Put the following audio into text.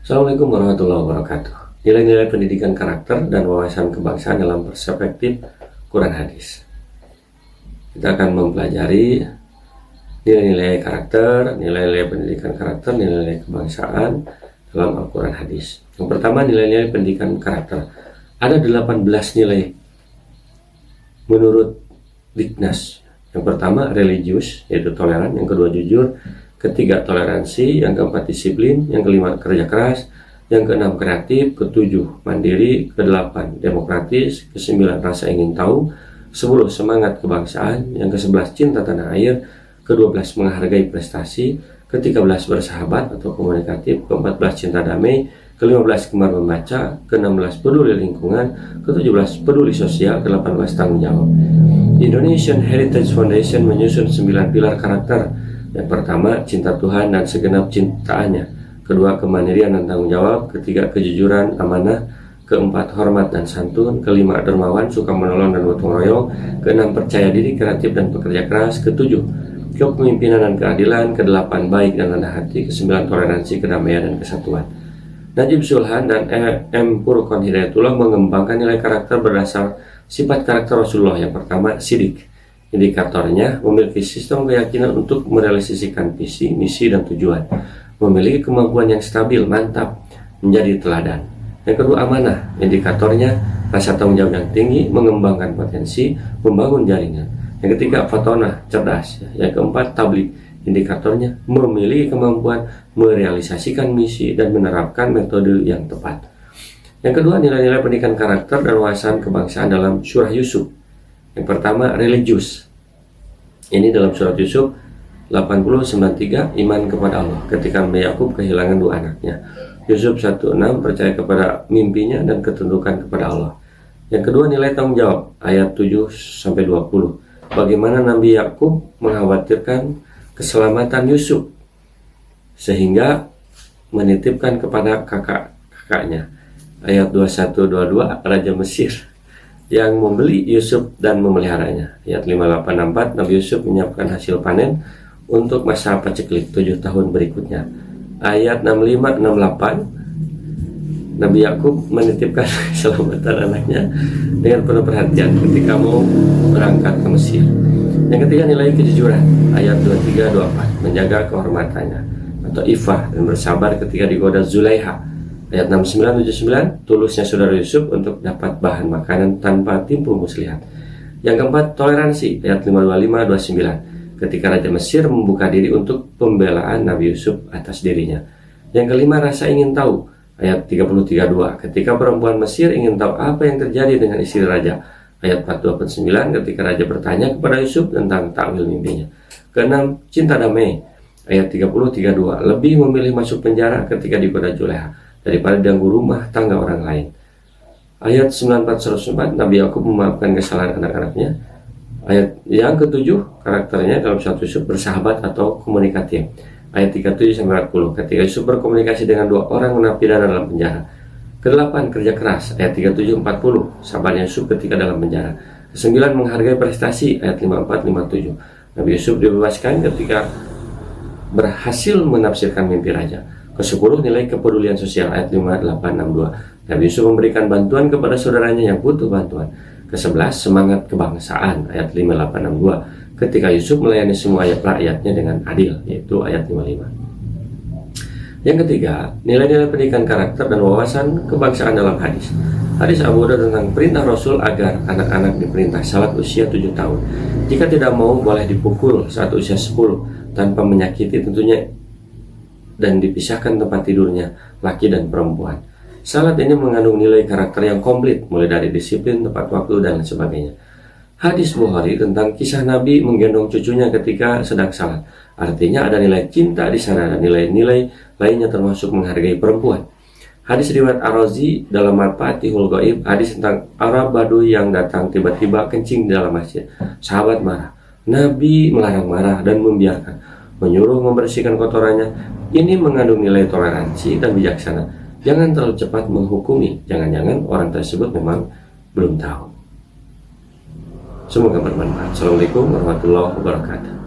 Assalamualaikum warahmatullahi wabarakatuh. Nilai-nilai pendidikan karakter dan wawasan kebangsaan dalam perspektif Quran Hadis. Kita akan mempelajari nilai-nilai karakter, nilai-nilai pendidikan karakter, nilai-nilai kebangsaan dalam Al-Quran Hadis. Yang pertama, nilai-nilai pendidikan karakter. Ada 18 nilai menurut Dignas. Yang pertama, religius, yaitu toleran. Yang kedua, jujur. Ketiga, toleransi. Yang keempat, disiplin. Yang kelima, kerja keras. Yang keenam, kreatif. Ketujuh, mandiri. Kedelapan, demokratis. Kesembilan, rasa ingin tahu. 10, semangat kebangsaan. Yang ke-11, cinta tanah air. Ke-12, menghargai prestasi. Ke-13, bersahabat atau komunikatif. Ke-14, cinta damai. Ke-15, gemar membaca. Ke-16, peduli lingkungan. Ke-17, peduli sosial. Ke-18, tanggung jawab. Indonesian Heritage Foundation menyusun 9 pilar karakter. Yang pertama, cinta Tuhan dan segenap cintaannya. Kedua, kemandirian dan tanggung jawab. Ketiga, kejujuran, amanah. Keempat, hormat dan santun. Kelima, dermawan, suka menolong dan gotong royong. Keenam, percaya diri, kreatif dan pekerja keras. Ketujuh, kepemimpinan dan keadilan. Kedelapan, baik dan rendah hati. Kesembilan, toleransi, kedamaian dan kesatuan. Najib Sulhan dan M. Furqon Hidayatullah mengembangkan nilai karakter berdasar sifat karakter Rasulullah. Yang pertama, sidik. Indikatornya memiliki sistem keyakinan untuk merealisasikan visi, misi, dan tujuan. Memiliki kemampuan yang stabil, mantap, menjadi teladan. Yang kedua, amanah. Indikatornya rasa tanggung jawab yang tinggi, mengembangkan potensi, membangun jaringan. Yang ketiga, fatonah, cerdas. Yang keempat, tablik. Indikatornya memiliki kemampuan merealisasikan misi dan menerapkan metode yang tepat. Yang kedua, nilai-nilai pendidikan karakter dan wawasan kebangsaan dalam surah Yusuf. Yang pertama, religius. Ini dalam surat Yusuf 80:93, iman kepada Allah ketika Nabi Yakub kehilangan 2 anaknya. Yusuf 1:6, percaya kepada mimpinya dan ketundukan kepada Allah. Yang kedua, nilai tanggung jawab, ayat 7-20. Bagaimana Nabi Yakub mengkhawatirkan keselamatan Yusuf sehingga menitipkan kepada kakak-kakaknya. Ayat 21-22, Raja Mesir yang membeli Yusuf dan memeliharanya. Ayat 58-64, Nabi Yusuf menyiapkan hasil panen untuk masa paceklik 7 tahun berikutnya. Ayat 65-68, Nabi Yakub menitipkan keselamatan anaknya dengan penuh perhatian ketika mau berangkat ke Mesir. Yang ketiga, nilai kejujuran, ayat 23-24, menjaga kehormatannya atau ifah dan bersabar ketika digoda Zulaiha. Ayat 69-79, tulusnya saudara Yusuf untuk dapat bahan makanan tanpa tipu muslihat. Yang keempat, toleransi, ayat 525-29, ketika Raja Mesir membuka diri untuk pembelaan Nabi Yusuf atas dirinya. Yang kelima, rasa ingin tahu, ayat 33-2, ketika perempuan Mesir ingin tahu apa yang terjadi dengan istri raja. Ayat 42-9, ketika raja bertanya kepada Yusuf tentang takwil mimpinya. Keenam, cinta damai, ayat 30-32, lebih memilih masuk penjara ketika digoda Zulaiha daripada diganggu rumah tangga orang lain. Ayat 94-104, Nabi Yakub memaafkan kesalahan anak-anaknya. Ayat yang ketujuh, karakternya dalam surat Yusuf bersahabat atau komunikatif. Ayat 37-40, ketika Yusuf berkomunikasi dengan 2 orang narapidana dalam penjara. Kedelapan, kerja keras, ayat 37-40, sabarnya Yusuf ketika dalam penjara. Kesembilan, menghargai prestasi, ayat 54-57. Nabi Yusuf dibebaskan ketika berhasil menafsirkan mimpi raja. Ke-10, nilai kepedulian sosial, ayat 58-62. Nabi Yusuf memberikan bantuan kepada saudaranya yang butuh bantuan. Ke-11, semangat kebangsaan, ayat 58-62. Ketika Yusuf melayani semua rakyatnya dengan adil, yaitu ayat 55. Yang ketiga, nilai-nilai pendidikan karakter dan wawasan kebangsaan dalam hadis. Hadis Abu Hurairah tentang perintah Rasul agar anak-anak diperintah salat usia 7 tahun. Jika tidak mau, boleh dipukul saat usia 10 tanpa menyakiti tentunya, dan dipisahkan tempat tidurnya laki dan perempuan. Salat ini mengandung nilai karakter yang komplit, mulai dari disiplin, tepat waktu, dan lain sebagainya. Hadis Bukhari tentang kisah Nabi menggendong cucunya ketika sedang salat. Artinya ada nilai cinta di sana dan nilai-nilai lainnya termasuk menghargai perempuan. Hadis riwayat Ar-Razi dalam Al-Fatihul Ghaib, hadis tentang Arab Baduy yang datang tiba-tiba kencing di dalam masjid. Sahabat marah. Nabi melarang marah dan membiarkan, menyuruh membersihkan kotorannya. Ini mengandung nilai toleransi dan bijaksana. Jangan terlalu cepat menghukumi. Jangan-jangan orang tersebut memang belum tahu. Semoga bermanfaat. Assalamualaikum warahmatullahi wabarakatuh.